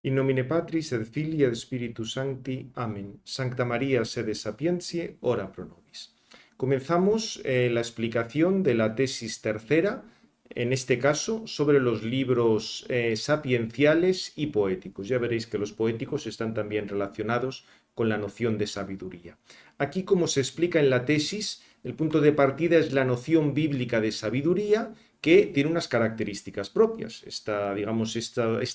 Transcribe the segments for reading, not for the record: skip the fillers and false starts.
In nomine Patris et Filii et Spiritus Sancti. Amén. Sancta María, sede sapientiae, ora pro nobis. Comenzamos la explicación de la tesis tercera, en este caso sobre los libros sapienciales y poéticos. Ya veréis que los poéticos están también relacionados con la noción de sabiduría. Aquí, como se explica en la tesis, el punto de partida es la noción bíblica de sabiduría, que tiene unas características propias. Esta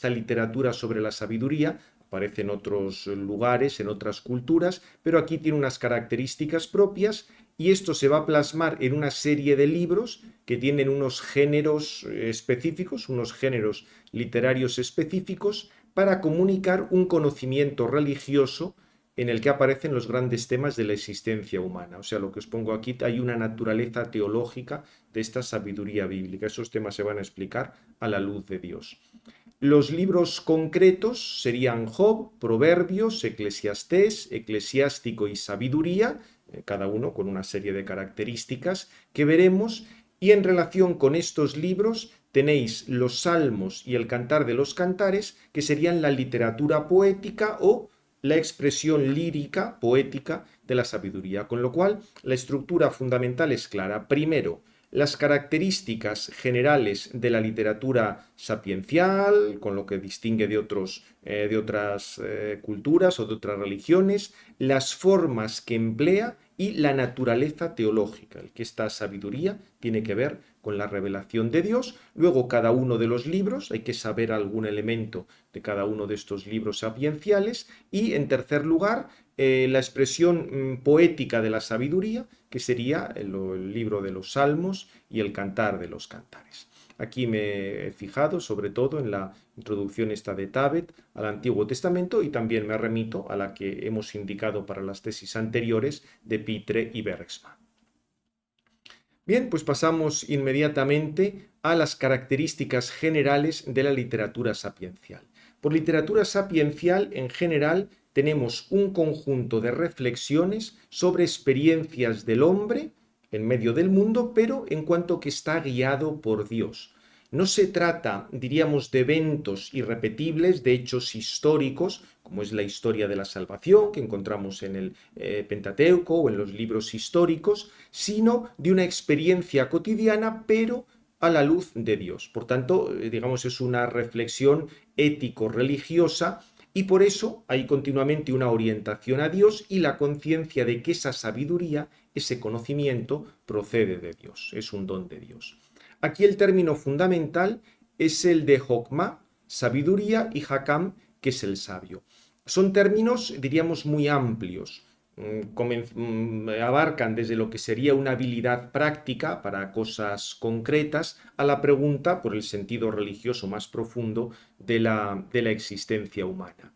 literatura sobre la sabiduría aparece en otros lugares, en otras culturas, pero aquí tiene unas características propias y esto se va a plasmar en una serie de libros que tienen unos géneros específicos, unos géneros literarios específicos para comunicar un conocimiento religioso en el que aparecen los grandes temas de la existencia humana. O sea, lo que os pongo aquí, hay una naturaleza teológica de esta sabiduría bíblica. Esos temas se van a explicar a la luz de Dios. Los libros concretos serían Job, Proverbios, Eclesiastés, Eclesiástico y Sabiduría, cada uno con una serie de características que veremos, y en relación con estos libros tenéis los Salmos y el Cantar de los Cantares, que serían la literatura poética o la expresión lírica, poética de la sabiduría, con lo cual la estructura fundamental es clara. Primero, las características generales de la literatura sapiencial, con lo que distingue de otras culturas o de otras religiones, las formas que emplea y la naturaleza teológica, el que esta sabiduría tiene que ver con la revelación de Dios. Luego, cada uno de los libros, hay que saber algún elemento de cada uno de estos libros sapienciales. Y, en tercer lugar, la expresión poética de la sabiduría, que sería el libro de los Salmos y el Cantar de los Cantares. Aquí me he fijado sobre todo en la introducción esta de Tabet al Antiguo Testamento y también me remito a la que hemos indicado para las tesis anteriores de Pitre y Bergsman. Bien, pues pasamos inmediatamente a las características generales de la literatura sapiencial. Por literatura sapiencial, en general, tenemos un conjunto de reflexiones sobre experiencias del hombre en medio del mundo, pero en cuanto que está guiado por Dios. No se trata, diríamos, de eventos irrepetibles, de hechos históricos, como es la historia de la salvación que encontramos en el Pentateuco o en los libros históricos, sino de una experiencia cotidiana, pero a la luz de Dios. Por tanto, digamos, es una reflexión ético-religiosa y por eso hay continuamente una orientación a Dios y la conciencia de que esa sabiduría, ese conocimiento, procede de Dios, es un don de Dios. Aquí el término fundamental es el de Jokma, sabiduría, y Hakam, que es el sabio. Son términos, diríamos, muy amplios. Abarcan desde lo que sería una habilidad práctica para cosas concretas a la pregunta por el sentido religioso más profundo de la existencia humana.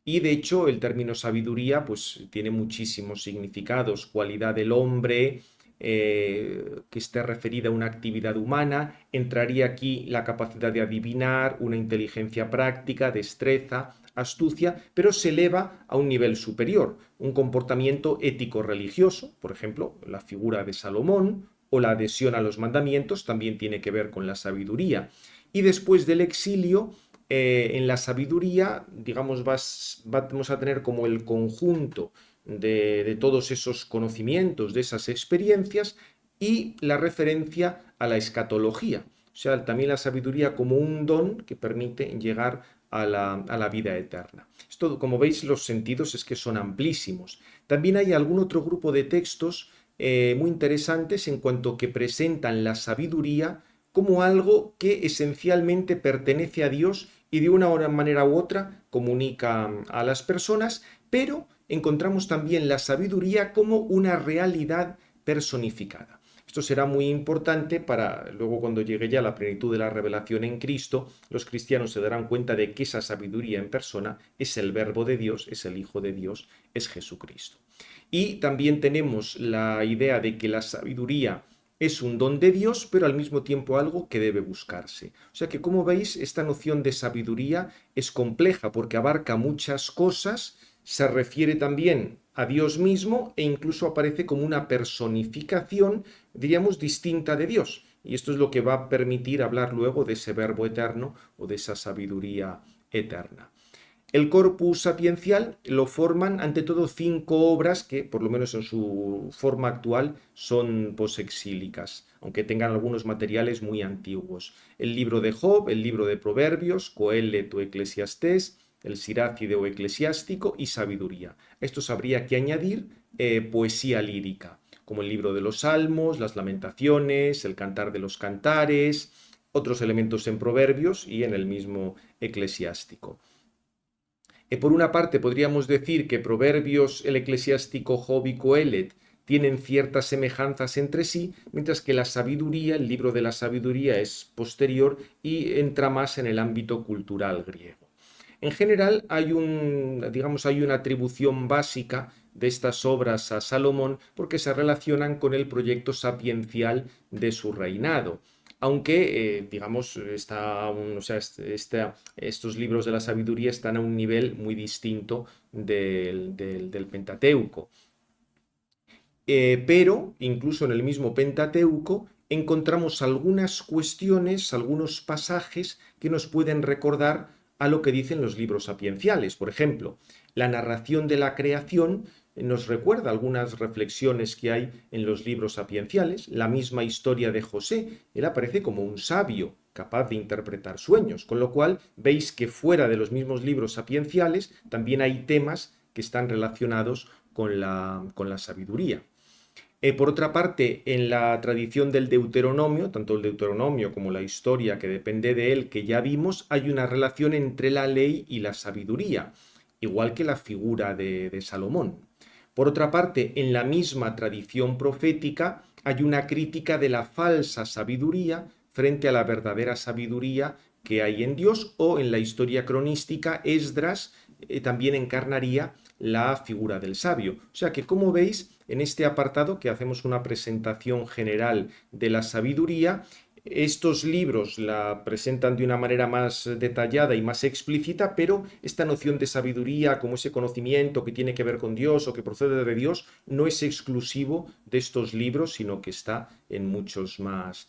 Y de hecho el término sabiduría pues tiene muchísimos significados: cualidad del hombre, que esté referida a una actividad humana. Entraría aquí la capacidad de adivinar, una inteligencia práctica, destreza, astucia, pero se eleva a un nivel superior, un comportamiento ético-religioso. Por ejemplo, la figura de Salomón o la adhesión a los mandamientos también tiene que ver con la sabiduría. Y después del exilio, en la sabiduría, digamos, vamos a tener como el conjunto de todos esos conocimientos, de esas experiencias, y la referencia a la escatología. O sea, también la sabiduría como un don que permite llegar a la vida eterna. Esto, como veis, los sentidos es que son amplísimos. También hay algún otro grupo de textos muy interesantes en cuanto que presentan la sabiduría como algo que esencialmente pertenece a Dios y de una manera u otra comunica a las personas, pero encontramos también la sabiduría como una realidad personificada. Esto será muy importante para luego, cuando llegue ya la plenitud de la revelación en Cristo, los cristianos se darán cuenta de que esa sabiduría en persona es el Verbo de Dios, es el Hijo de Dios, es Jesucristo. Y también tenemos la idea de que la sabiduría es un don de Dios, pero al mismo tiempo algo que debe buscarse. O sea que, como veis, esta noción de sabiduría es compleja porque abarca muchas cosas, se refiere también a Dios mismo e incluso aparece como una personificación, diríamos, distinta de Dios. Y esto es lo que va a permitir hablar luego de ese verbo eterno o de esa sabiduría eterna. El corpus sapiencial lo forman ante todo 5 obras que, por lo menos en su forma actual, son posexílicas, aunque tengan algunos materiales muy antiguos. El libro de Job, el libro de Proverbios, Coelet o Eclesiastés, el Siracide o Eclesiástico y Sabiduría. Estos habría que añadir poesía lírica, como el libro de los Salmos, las Lamentaciones, el Cantar de los Cantares, otros elementos en Proverbios y en el mismo Eclesiástico. Por una parte, podríamos decir que Proverbios, el Eclesiástico, Job y Coelet tienen ciertas semejanzas entre sí, mientras que la sabiduría, el libro de la sabiduría, es posterior y entra más en el ámbito cultural griego. En general, hay una atribución básica de estas obras a Salomón porque se relacionan con el proyecto sapiencial de su reinado. Aunque, estos libros de la sabiduría están a un nivel muy distinto del Pentateuco. Pero, incluso en el mismo Pentateuco, encontramos algunas cuestiones, algunos pasajes que nos pueden recordar a lo que dicen los libros sapienciales. Por ejemplo, la narración de la creación nos recuerda algunas reflexiones que hay en los libros sapienciales. La misma historia de José, él aparece como un sabio capaz de interpretar sueños, con lo cual veis que fuera de los mismos libros sapienciales también hay temas que están relacionados con la sabiduría. Por otra parte, en la tradición del Deuteronomio, tanto el Deuteronomio como la historia que depende de él, que ya vimos, hay una relación entre la ley y la sabiduría, igual que la figura de Salomón. Por otra parte, en la misma tradición profética hay una crítica de la falsa sabiduría frente a la verdadera sabiduría que hay en Dios, o en la historia cronística, Esdras también encarnaría la figura del sabio. O sea que, como veis, en este apartado que hacemos una presentación general de la sabiduría, estos libros la presentan de una manera más detallada y más explícita, pero esta noción de sabiduría como ese conocimiento que tiene que ver con Dios o que procede de Dios no es exclusivo de estos libros, sino que está en muchos más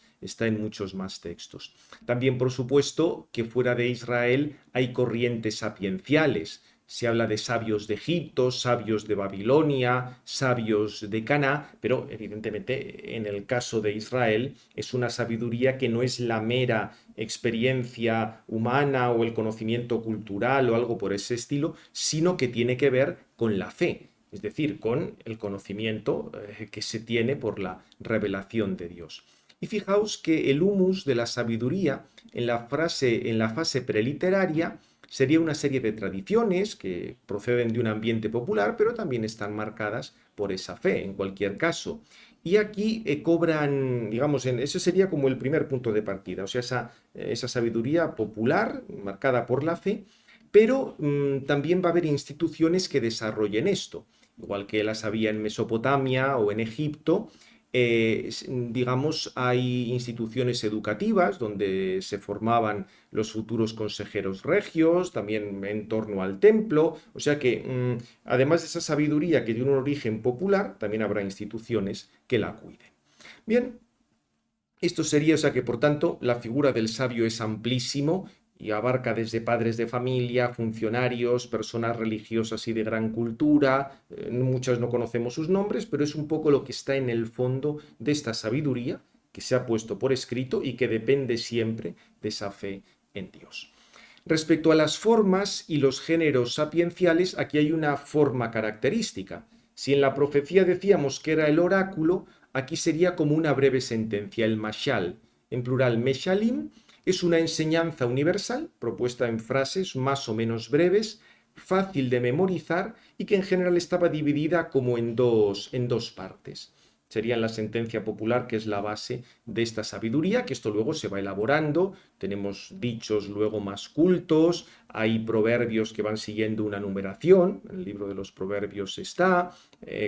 textos. También, por supuesto, que fuera de Israel hay corrientes sapienciales. Se habla de sabios de Egipto, sabios de Babilonia, sabios de Caná, pero evidentemente en el caso de Israel es una sabiduría que no es la mera experiencia humana o el conocimiento cultural o algo por ese estilo, sino que tiene que ver con la fe, es decir, con el conocimiento que se tiene por la revelación de Dios. Y fijaos que el humus de la sabiduría en la fase preliteraria sería una serie de tradiciones que proceden de un ambiente popular, pero también están marcadas por esa fe, en cualquier caso. Y aquí cobran, ese sería como el primer punto de partida, o sea, esa sabiduría popular marcada por la fe, pero también va a haber instituciones que desarrollen esto, igual que las había en Mesopotamia o en Egipto. Hay instituciones educativas donde se formaban los futuros consejeros regios, también en torno al templo, o sea que además de esa sabiduría que tiene un origen popular, también habrá instituciones que la cuiden. Bien, esto sería, o sea que por tanto la figura del sabio es amplísimo y abarca desde padres de familia, funcionarios, personas religiosas y de gran cultura. Muchas no conocemos sus nombres, pero es un poco lo que está en el fondo de esta sabiduría que se ha puesto por escrito y que depende siempre de esa fe en Dios. Respecto a las formas y los géneros sapienciales, aquí hay una forma característica. Si en la profecía decíamos que era el oráculo, aquí sería como una breve sentencia, el mashal, en plural meshalim. Es una enseñanza universal propuesta en frases más o menos breves, fácil de memorizar y que en general estaba dividida como en dos partes. Sería la sentencia popular, que es la base de esta sabiduría, que esto luego se va elaborando. Tenemos dichos luego más cultos, hay proverbios que van siguiendo una numeración, en el libro de los proverbios está,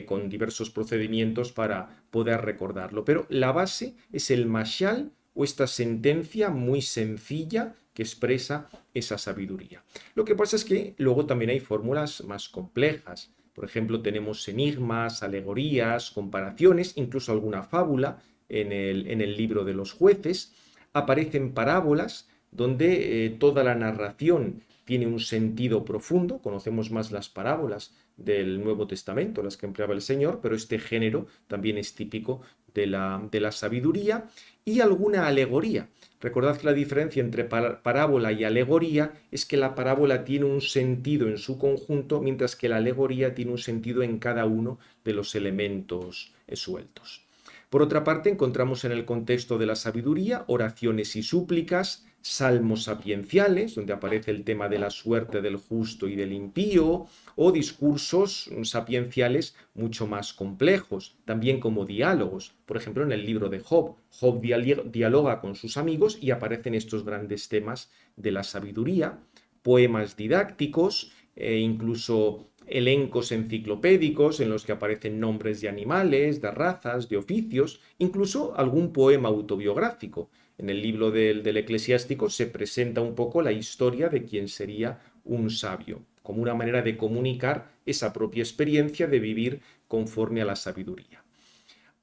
con diversos procedimientos para poder recordarlo. Pero la base es el mashal, o esta sentencia muy sencilla que expresa esa sabiduría. Lo que pasa es que luego también hay fórmulas más complejas. Por ejemplo, tenemos enigmas, alegorías, comparaciones, incluso alguna fábula en el libro de los jueces. Aparecen parábolas donde toda la narración tiene un sentido profundo. Conocemos más las parábolas del Nuevo Testamento, las que empleaba el Señor, pero este género también es típico de la sabiduría, y alguna alegoría. Recordad que la diferencia entre parábola y alegoría es que la parábola tiene un sentido en su conjunto, mientras que la alegoría tiene un sentido en cada uno de los elementos sueltos. Por otra parte, encontramos en el contexto de la sabiduría oraciones y súplicas, salmos sapienciales, donde aparece el tema de la suerte del justo y del impío, o discursos sapienciales mucho más complejos, también como diálogos. Por ejemplo, en el libro de Job, Job dialoga con sus amigos y aparecen estos grandes temas de la sabiduría, poemas didácticos, incluso elencos enciclopédicos en los que aparecen nombres de animales, de razas, de oficios, incluso algún poema autobiográfico. En el libro del Eclesiástico se presenta un poco la historia de quién sería un sabio, como una manera de comunicar esa propia experiencia de vivir conforme a la sabiduría.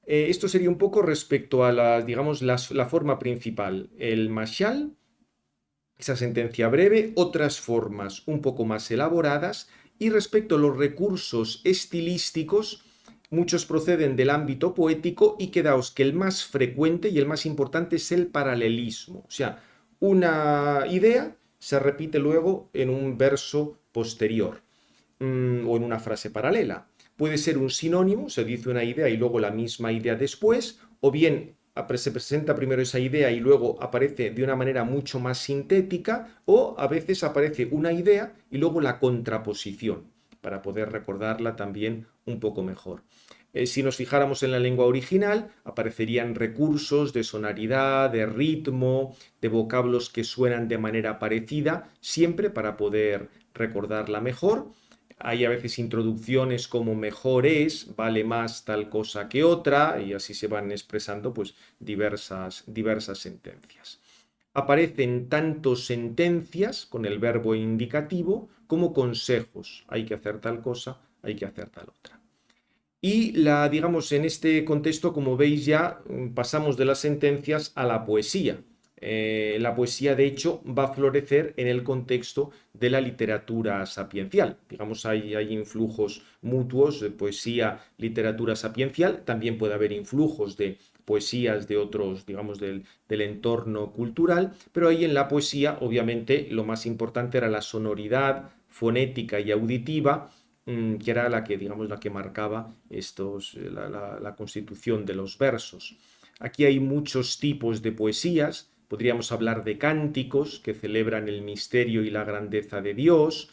Esto sería un poco respecto a la forma principal, el mashal, esa sentencia breve, otras formas un poco más elaboradas, y respecto a los recursos estilísticos, muchos proceden del ámbito poético, y quedaos que el más frecuente y el más importante es el paralelismo. O sea, una idea se repite luego en un verso posterior o en una frase paralela. Puede ser un sinónimo, se dice una idea y luego la misma idea después, o bien se presenta primero esa idea y luego aparece de una manera mucho más sintética, o a veces aparece una idea y luego la contraposición, para poder recordarla también un poco mejor. Si nos fijáramos en la lengua original, aparecerían recursos de sonoridad, de ritmo, de vocablos que suenan de manera parecida, siempre para poder recordarla mejor. Hay a veces introducciones como mejor es, vale más tal cosa que otra, y así se van expresando pues diversas sentencias. Aparecen tanto sentencias con el verbo indicativo como consejos. Hay que hacer tal cosa, hay que hacer tal otra. Y digamos, en este contexto, como veis ya, pasamos de las sentencias a la poesía. La poesía, de hecho, va a florecer en el contexto de la literatura sapiencial. Digamos, hay influjos mutuos de poesía, literatura sapiencial. También puede haber influjos de poesías de otros, digamos, del entorno cultural, pero ahí en la poesía, obviamente, lo más importante era la sonoridad fonética y auditiva, que era la que, digamos, la que marcaba la constitución de los versos. Aquí hay muchos tipos de poesías. Podríamos hablar de cánticos que celebran el misterio y la grandeza de Dios,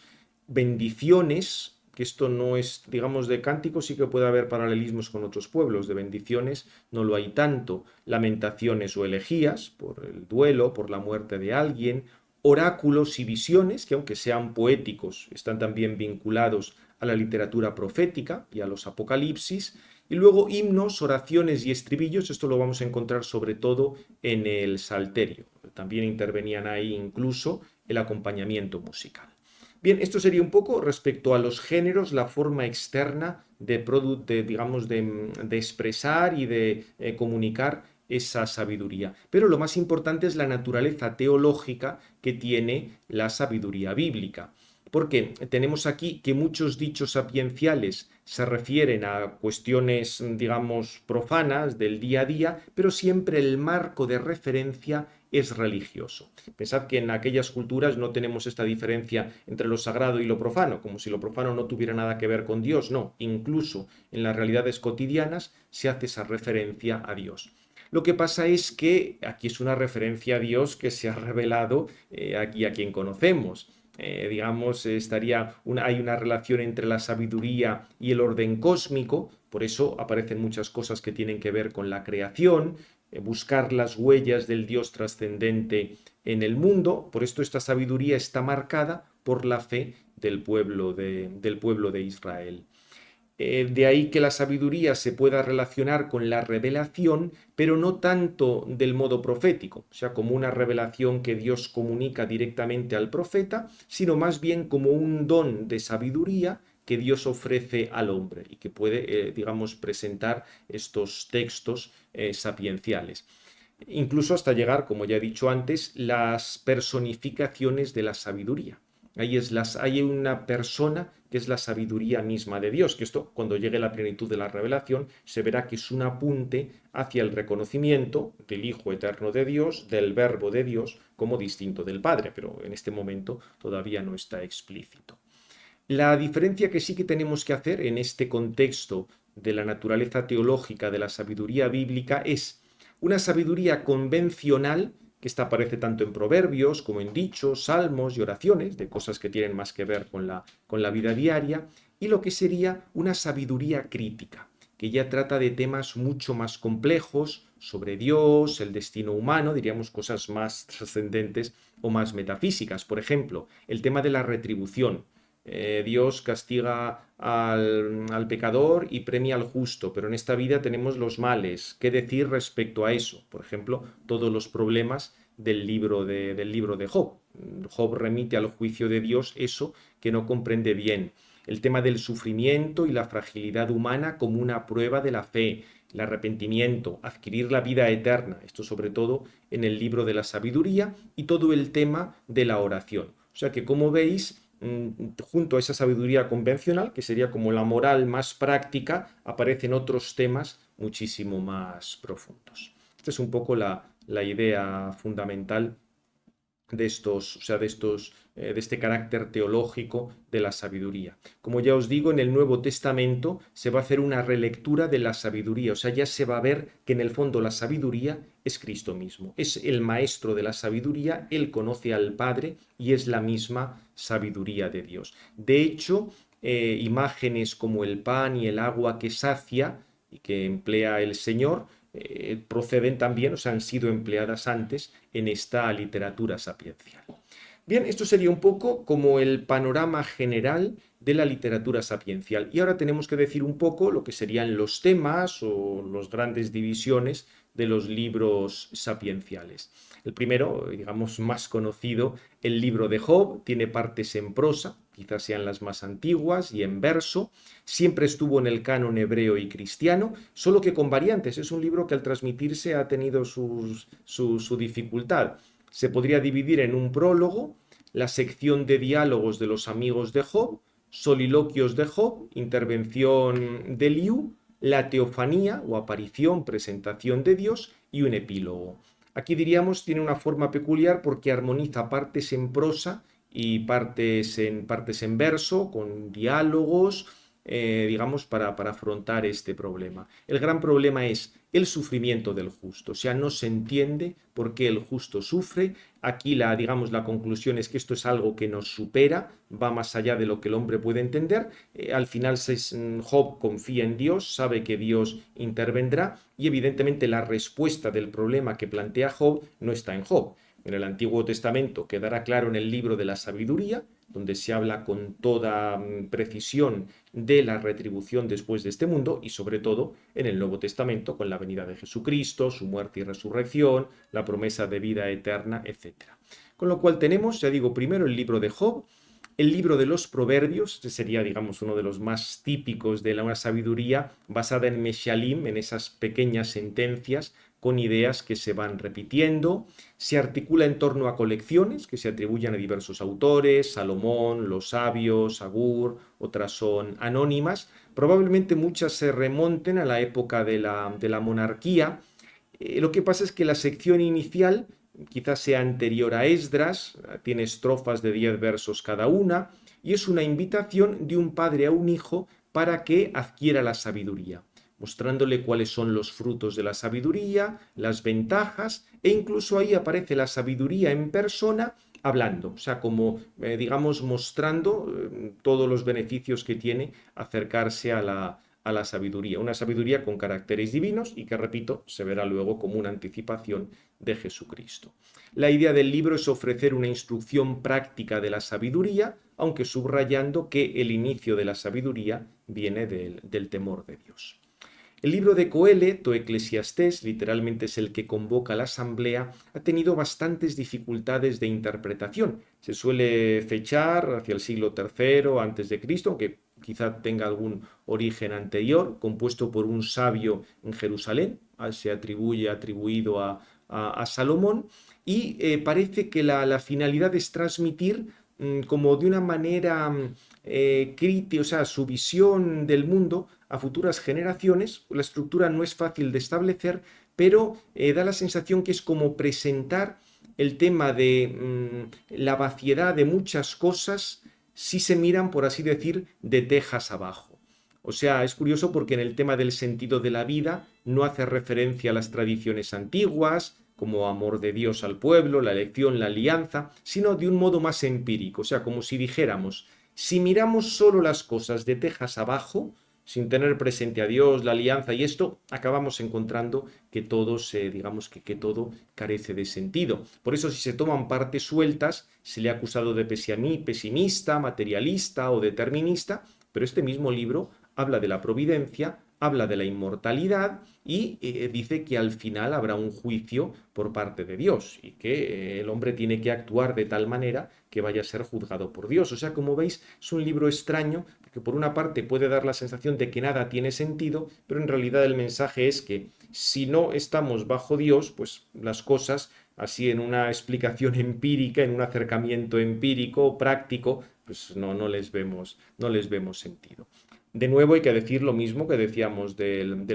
bendiciones, que esto no es, digamos, de cánticos sí que puede haber paralelismos con otros pueblos, de bendiciones no lo hay tanto, lamentaciones o elegías por el duelo, por la muerte de alguien, oráculos y visiones, que aunque sean poéticos, están también vinculados a la literatura profética y a los apocalipsis, y luego himnos, oraciones y estribillos. Esto lo vamos a encontrar sobre todo en el Salterio. También intervenían ahí incluso el acompañamiento musical. Bien, esto sería un poco respecto a los géneros, la forma externa digamos, de expresar y de comunicar esa sabiduría. Pero lo más importante es la naturaleza teológica que tiene la sabiduría bíblica. Porque tenemos aquí que muchos dichos sapienciales se refieren a cuestiones, digamos, profanas del día a día, pero siempre el marco de referencia es religioso. Pensad que en aquellas culturas no tenemos esta diferencia entre lo sagrado y lo profano, como si lo profano no tuviera nada que ver con Dios. No, incluso en las realidades cotidianas se hace esa referencia a Dios. Lo que pasa es que aquí es una referencia a Dios que se ha revelado aquí a quien conocemos. Digamos, hay una relación entre la sabiduría y el orden cósmico, por eso aparecen muchas cosas que tienen que ver con la creación, buscar las huellas del Dios trascendente en el mundo. Por esto esta sabiduría está marcada por la fe del pueblo de Israel. De ahí que la sabiduría se pueda relacionar con la revelación, pero no tanto del modo profético, o sea, como una revelación que Dios comunica directamente al profeta, sino más bien como un don de sabiduría que Dios ofrece al hombre y que puede, digamos, presentar estos textos sapienciales. incluso hasta llegar, como ya he dicho antes, las personificaciones de la sabiduría. Hay una persona que es la sabiduría misma de Dios, que esto, cuando llegue la plenitud de la revelación, se verá que es un apunte hacia el reconocimiento del Hijo eterno de Dios, del Verbo de Dios, como distinto del Padre, pero en este momento todavía no está explícito. La diferencia que sí que tenemos que hacer en este contexto de la naturaleza teológica de la sabiduría bíblica es una sabiduría convencional, que esta aparece tanto en proverbios como en dichos, salmos y oraciones, de cosas que tienen más que ver con la vida diaria, y lo que sería una sabiduría crítica, que ya trata de temas mucho más complejos sobre Dios, el destino humano, diríamos cosas más trascendentes o más metafísicas. Por ejemplo, el tema de la retribución. Dios castiga al pecador y premia al justo, pero en esta vida tenemos los males. ¿Qué decir respecto a eso? Por ejemplo, todos los problemas del libro de Job. Job remite al juicio de Dios eso que no comprende bien. El tema del sufrimiento y la fragilidad humana como una prueba de la fe, el arrepentimiento, adquirir la vida eterna, esto sobre todo en el libro de la sabiduría, y todo el tema de la oración. O sea que, como veis, junto a esa sabiduría convencional, que sería como la moral más práctica, aparecen otros temas muchísimo más profundos. Esta es un poco la idea fundamental de estos, o sea, de este carácter teológico de la sabiduría. Como ya os digo, en el Nuevo Testamento se va a hacer una relectura de la sabiduría, o sea, ya se va a ver que en el fondo la sabiduría es Cristo mismo, es el maestro de la sabiduría, él conoce al Padre y es la misma sabiduría de Dios. De hecho, imágenes como el pan y el agua que sacia y que emplea el Señor, proceden también, o sea, han sido empleadas antes en esta literatura sapiencial. Bien, esto sería un poco como el panorama general de la literatura sapiencial. Y ahora tenemos que decir un poco lo que serían los temas o las grandes divisiones de los libros sapienciales. El primero, digamos, más conocido, el libro de Job, tiene partes en prosa, quizás sean las más antiguas, y en verso. Siempre estuvo en el canon hebreo y cristiano, solo que con variantes. Es un libro que al transmitirse ha tenido su dificultad. Se podría dividir en un prólogo, la sección de diálogos de los amigos de Job, soliloquios de Job, intervención de Eliú, la teofanía o aparición, presentación de Dios y un epílogo. Aquí diríamos tiene una forma peculiar porque armoniza partes en prosa y partes en verso, con diálogos, digamos, para afrontar este problema. El gran problema es el sufrimiento del justo, o sea, no se entiende por qué el justo sufre. Aquí digamos, la conclusión es que esto es algo que nos supera, va más allá de lo que el hombre puede entender. Al final Job confía en Dios, sabe que Dios intervendrá y evidentemente la respuesta del problema que plantea Job no está en Job. En el Antiguo Testamento quedará claro en el libro de la sabiduría, donde se habla con toda precisión de la retribución después de este mundo, y sobre todo en el Nuevo Testamento con la venida de Jesucristo, su muerte y resurrección, la promesa de vida eterna, etc. Con lo cual tenemos, ya digo, primero el libro de Job, el libro de los Proverbios, este sería, digamos, uno de los más típicos de la sabiduría, basada en Meshalim, en esas pequeñas sentencias con ideas que se van repitiendo. Se articula en torno a colecciones que se atribuyen a diversos autores, Salomón, los sabios, Agur, otras son anónimas. Probablemente muchas se remonten a la época de la monarquía. Lo que pasa es que la sección inicial quizás sea anterior a Esdras, tiene estrofas de 10 versos cada una, y es una invitación de un padre a un hijo para que adquiera la sabiduría, mostrándole cuáles son los frutos de la sabiduría, las ventajas, e incluso ahí aparece la sabiduría en persona hablando, o sea, como, digamos, mostrando todos los beneficios que tiene acercarse a la sabiduría, una sabiduría con caracteres divinos y que, repito, se verá luego como una anticipación de Jesucristo. La idea del libro es ofrecer una instrucción práctica de la sabiduría, aunque subrayando que el inicio de la sabiduría viene del temor de Dios. El libro de Coelet o Eclesiastés, literalmente es el que convoca a la asamblea, ha tenido bastantes dificultades de interpretación. Se suele fechar hacia el siglo III antes de Cristo, aunque quizá tenga algún origen anterior, compuesto por un sabio en Jerusalén, se atribuido a Salomón, y parece que la finalidad es transmitir como de una manera crítica, o sea, su visión del mundo a futuras generaciones. La estructura no es fácil de establecer, pero da la sensación que es como presentar el tema de la vaciedad de muchas cosas si se miran, por así decir, de tejas abajo. O sea, es curioso porque en el tema del sentido de la vida no hace referencia a las tradiciones antiguas, como amor de Dios al pueblo, la elección, la alianza, sino de un modo más empírico. O sea, como si dijéramos, si miramos solo las cosas de tejas abajo, sin tener presente a Dios, la alianza y esto, acabamos encontrando que todo digamos que todo carece de sentido. Por eso, si se toman partes sueltas, se le ha acusado de pesimista, materialista o determinista, pero este mismo libro habla de la providencia, habla de la inmortalidad y dice que al final habrá un juicio por parte de Dios y que el hombre tiene que actuar de tal manera que vaya a ser juzgado por Dios. O sea, como veis, es un libro extraño porque por una parte puede dar la sensación de que nada tiene sentido, pero en realidad el mensaje es que si no estamos bajo Dios, pues las cosas, así en una explicación empírica, en un acercamiento empírico, práctico, pues no les vemos sentido. De nuevo hay que decir lo mismo que decíamos del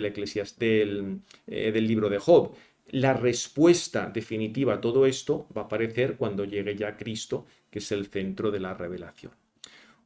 libro de Job. La respuesta definitiva a todo esto va a aparecer cuando llegue ya Cristo, que es el centro de la revelación.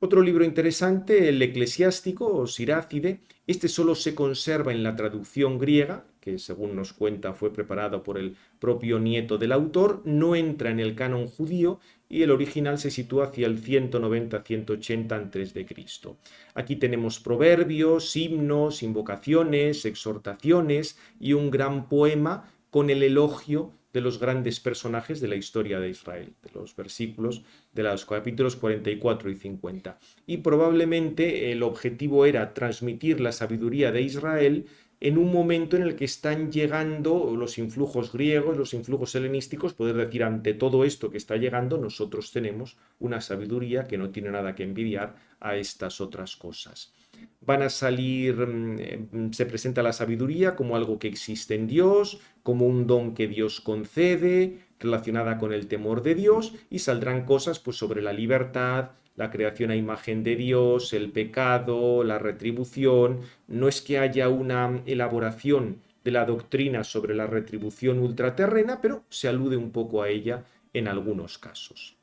Otro libro interesante, el Eclesiástico o Sirácide. Este solo se conserva en la traducción griega, que según nos cuenta fue preparado por el propio nieto del autor, no entra en el canon judío y el original se sitúa hacia el 190-180 a.C. Aquí tenemos proverbios, himnos, invocaciones, exhortaciones y un gran poema con el elogio de los grandes personajes de la historia de Israel, de los versículos de los capítulos 44 y 50. Y probablemente el objetivo era transmitir la sabiduría de Israel en un momento en el que están llegando los influjos griegos, los influjos helenísticos, poder decir, ante todo esto que está llegando, nosotros tenemos una sabiduría que no tiene nada que envidiar a estas otras cosas. Van a salir, se presenta la sabiduría como algo que existe en Dios, como un don que Dios concede, relacionada con el temor de Dios, y saldrán cosas pues sobre la libertad, la creación a imagen de Dios, el pecado, la retribución. No es que haya una elaboración de la doctrina sobre la retribución ultraterrena, pero se alude un poco a ella en algunos casos.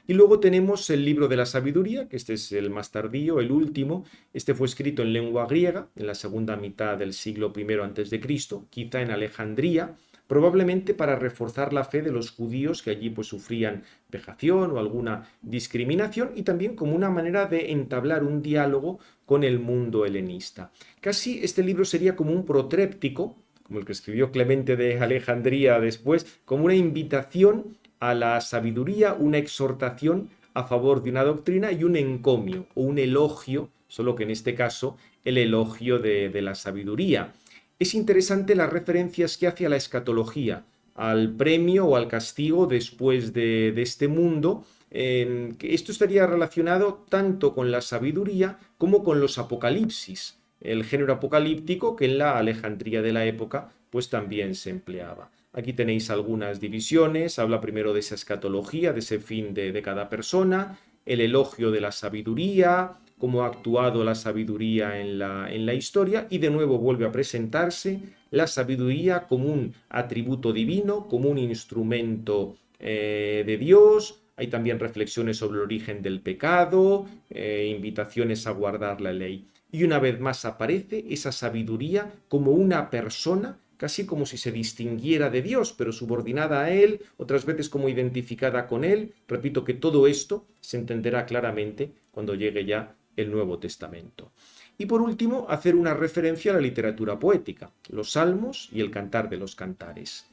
Y luego tenemos el libro de la sabiduría, que este es el más tardío, el último. Este fue escrito en lengua griega, en la segunda mitad del siglo I a.C., quizá en Alejandría, probablemente para reforzar la fe de los judíos que allí pues sufrían vejación o alguna discriminación y también como una manera de entablar un diálogo con el mundo helenista. Casi este libro sería como un protréptico, como el que escribió Clemente de Alejandría después, como una invitación a la sabiduría, una exhortación a favor de una doctrina y un encomio o un elogio, solo que en este caso el elogio de la sabiduría. Es interesante las referencias que hace a la escatología, al premio o al castigo después de este mundo. Que esto estaría relacionado tanto con la sabiduría como con los apocalipsis, el género apocalíptico que en la Alejandría de la época pues también se empleaba. Aquí tenéis algunas divisiones, habla primero de esa escatología, de ese fin de cada persona, el elogio de la sabiduría, cómo ha actuado la sabiduría en la historia, y de nuevo vuelve a presentarse la sabiduría como un atributo divino, como un instrumento de Dios. Hay también reflexiones sobre el origen del pecado, invitaciones a guardar la ley. Y una vez más aparece esa sabiduría como una persona, casi como si se distinguiera de Dios, pero subordinada a Él, otras veces como identificada con Él. Repito que todo esto se entenderá claramente cuando llegue ya el Nuevo Testamento. Y por último, hacer una referencia a la literatura poética, los salmos y el cantar de los cantares.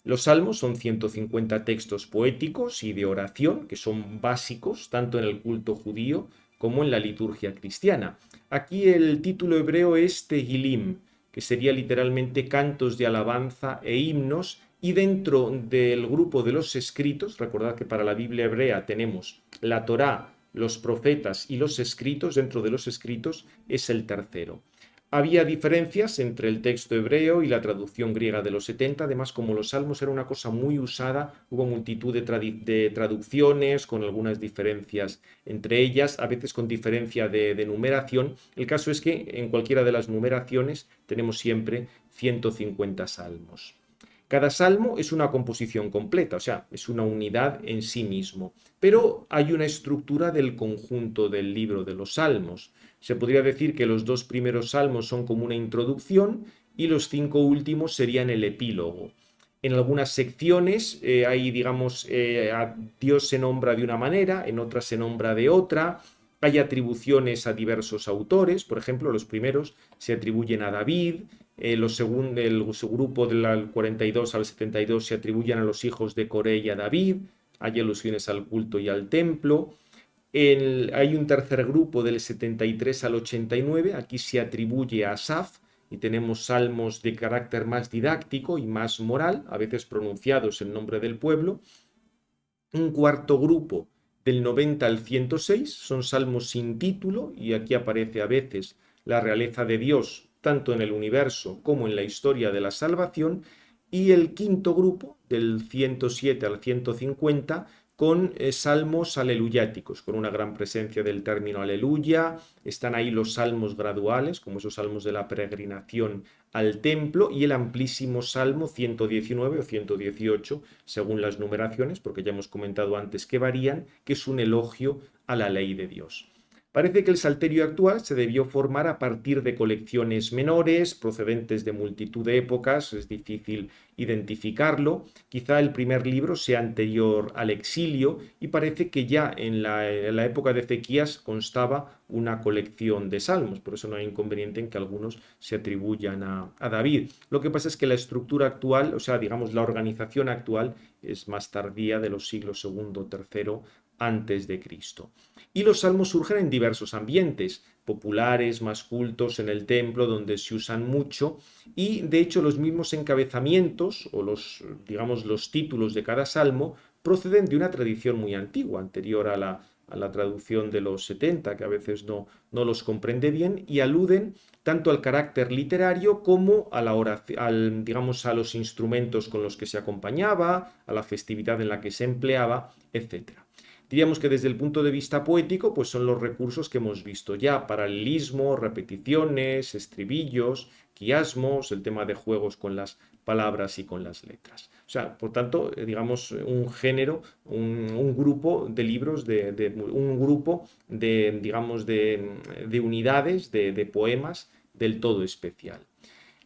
Los salmos son 150 textos poéticos y de oración que son básicos tanto en el culto judío como en la liturgia cristiana. Aquí el título hebreo es Tehilim, que sería literalmente cantos de alabanza e himnos, y dentro del grupo de los escritos, recordad que para la Biblia hebrea tenemos la Torá, los profetas y los escritos, dentro de los escritos es el tercero. Había diferencias entre el texto hebreo y la traducción griega de los 70. Además, como los salmos era una cosa muy usada, hubo multitud de traducciones con algunas diferencias entre ellas, a veces con diferencia de numeración. El caso es que en cualquiera de las numeraciones tenemos siempre 150 salmos. Cada salmo es una composición completa, o sea, es una unidad en sí mismo, pero hay una estructura del conjunto del libro de los salmos. Se podría decir que los 2 primeros salmos son como una introducción y los 5 últimos serían el epílogo. En algunas secciones hay, digamos, a Dios se nombra de una manera, en otras se nombra de otra. Hay atribuciones a diversos autores, por ejemplo, los primeros se atribuyen a David, su grupo del 42 al 72 se atribuyen a los hijos de Coré y a David, hay alusiones al culto y al templo. Hay un tercer grupo del 73 al 89, aquí se atribuye a Asaf y tenemos salmos de carácter más didáctico y más moral, a veces pronunciados en nombre del pueblo. Un cuarto grupo del 90 al 106 son salmos sin título y aquí aparece a veces la realeza de Dios tanto en el universo como en la historia de la salvación. Y el quinto grupo del 107 al 150 con salmos aleluyáticos, con una gran presencia del término aleluya. Están ahí los salmos graduales, como esos salmos de la peregrinación al templo, y el amplísimo salmo 119 o 118, según las numeraciones, porque ya hemos comentado antes que varían, que es un elogio a la ley de Dios. Parece que el salterio actual se debió formar a partir de colecciones menores, procedentes de multitud de épocas, es difícil identificarlo. Quizá el primer libro sea anterior al exilio y parece que ya en la época de Ezequías constaba una colección de salmos, por eso no hay inconveniente en que algunos se atribuyan a David. Lo que pasa es que la estructura actual, o sea, digamos, la organización actual es más tardía, de los siglos II, III antes de Cristo. Y los salmos surgen en diversos ambientes, populares, más cultos, en el templo, donde se usan mucho, y de hecho los mismos encabezamientos o digamos, los títulos de cada salmo proceden de una tradición muy antigua, anterior a la traducción de los 70, que a veces no los comprende bien, y aluden tanto al carácter literario como a digamos, a los instrumentos con los que se acompañaba, a la festividad en la que se empleaba, etc. Diríamos que desde el punto de vista poético, pues son los recursos que hemos visto ya: paralelismo, repeticiones, estribillos, quiasmos, el tema de juegos con las palabras y con las letras. O sea, por tanto, digamos, un género, un grupo de libros, un grupo de, digamos, de unidades, de poemas del todo especial.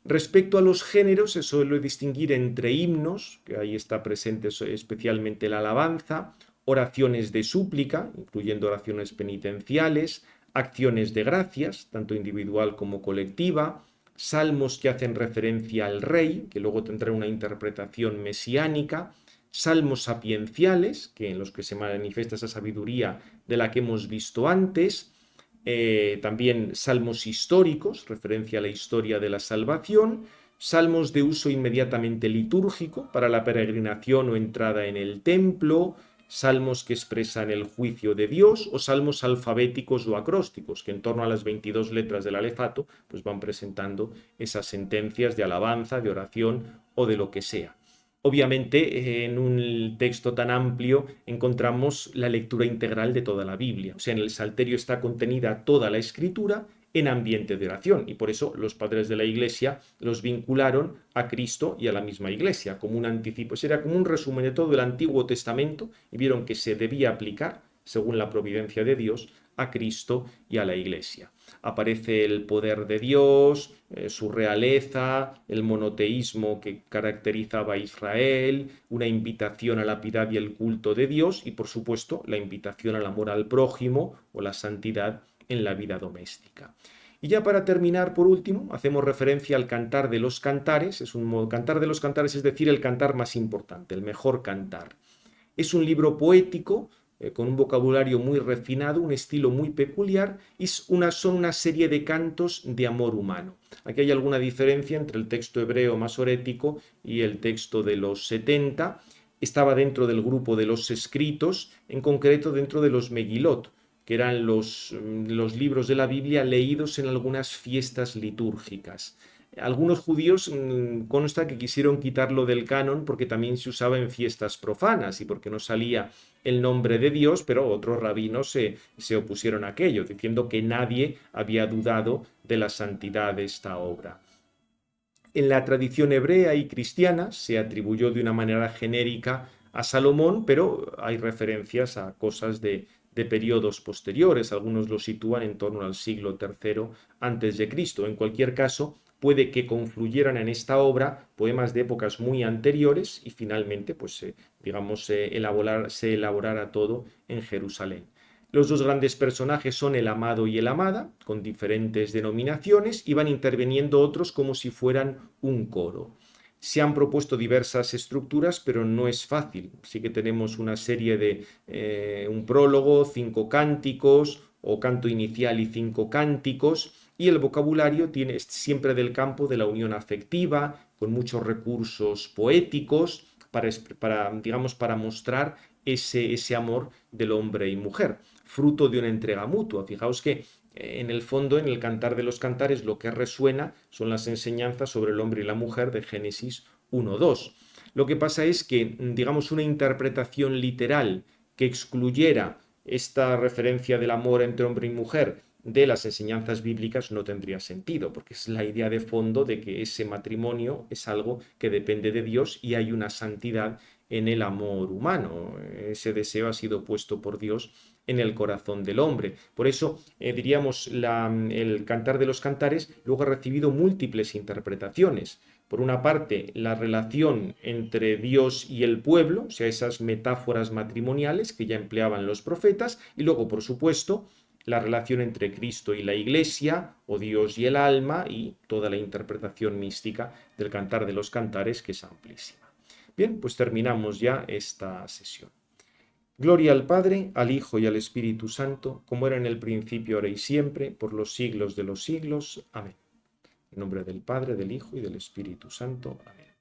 Respecto a los géneros, se suele distinguir entre himnos, que ahí está presente especialmente la alabanza, oraciones de súplica, incluyendo oraciones penitenciales, acciones de gracias, tanto individual como colectiva, salmos que hacen referencia al rey, que luego tendrá una interpretación mesiánica, salmos sapienciales, que en los que se manifiesta esa sabiduría de la que hemos visto antes, también salmos históricos, referencia a la historia de la salvación, salmos de uso inmediatamente litúrgico para la peregrinación o entrada en el templo, salmos que expresan el juicio de Dios, o salmos alfabéticos o acrósticos, que en torno a las 22 letras del alefato pues van presentando esas sentencias de alabanza, de oración o de lo que sea. Obviamente, en un texto tan amplio encontramos la lectura integral de toda la Biblia. O sea, en el Salterio está contenida toda la Escritura en ambiente de oración, y por eso los padres de la Iglesia los vincularon a Cristo y a la misma Iglesia como un anticipo. Era como un resumen de todo el Antiguo Testamento, y vieron que se debía aplicar, según la providencia de Dios, a Cristo y a la Iglesia. Aparece el poder de Dios, su realeza, el monoteísmo que caracterizaba a Israel, una invitación a la piedad y el culto de Dios, y por supuesto la invitación al amor al prójimo o la santidad en la vida doméstica. Y ya para terminar, por último, hacemos referencia al Cantar de los Cantares. Cantar de los Cantares, es decir, el cantar más importante, el mejor cantar. Es un libro poético con un vocabulario muy refinado, un estilo muy peculiar, y son una serie de cantos de amor humano. Aquí hay alguna diferencia entre el texto hebreo masorético y el texto de los 70. Estaba dentro del grupo de los escritos, en concreto dentro de los Megilot, que eran los libros de la Biblia leídos en algunas fiestas litúrgicas. Algunos judíos consta que quisieron quitarlo del canon porque también se usaba en fiestas profanas y porque no salía el nombre de Dios, pero otros rabinos se opusieron a aquello, diciendo que nadie había dudado de la santidad de esta obra. En la tradición hebrea y cristiana se atribuyó de una manera genérica a Salomón, pero hay referencias a cosas de periodos posteriores. Algunos lo sitúan en torno al siglo III antes de Cristo. En cualquier caso, puede que confluyeran en esta obra poemas de épocas muy anteriores y finalmente, pues, digamos, se elaborara todo en Jerusalén. Los dos grandes personajes son el amado y el amada, con diferentes denominaciones, y van interviniendo otros como si fueran un coro. Se han propuesto diversas estructuras, pero no es fácil. Sí que tenemos una serie de un prólogo, 5 cánticos, o canto inicial y 5 cánticos, y el vocabulario tiene siempre del campo de la unión afectiva, con muchos recursos poéticos digamos, para mostrar ese amor del hombre y mujer, fruto de una entrega mutua. Fijaos que en el fondo, en el Cantar de los Cantares, lo que resuena son las enseñanzas sobre el hombre y la mujer de Génesis 1:2. Lo que pasa es que, digamos, una interpretación literal que excluyera esta referencia del amor entre hombre y mujer de las enseñanzas bíblicas no tendría sentido, porque es la idea de fondo de que ese matrimonio es algo que depende de Dios y hay una santidad en el amor humano. Ese deseo ha sido puesto por Dios en el corazón del hombre. Por eso, diríamos, el Cantar de los Cantares luego ha recibido múltiples interpretaciones. Por una parte, la relación entre Dios y el pueblo, o sea, esas metáforas matrimoniales que ya empleaban los profetas, y luego, por supuesto, la relación entre Cristo y la Iglesia, o Dios y el alma, y toda la interpretación mística del Cantar de los Cantares, que es amplísima. Bien, pues terminamos ya esta sesión. Gloria al Padre, al Hijo y al Espíritu Santo, como era en el principio, ahora y siempre, por los siglos de los siglos. Amén. En nombre del Padre, del Hijo y del Espíritu Santo. Amén.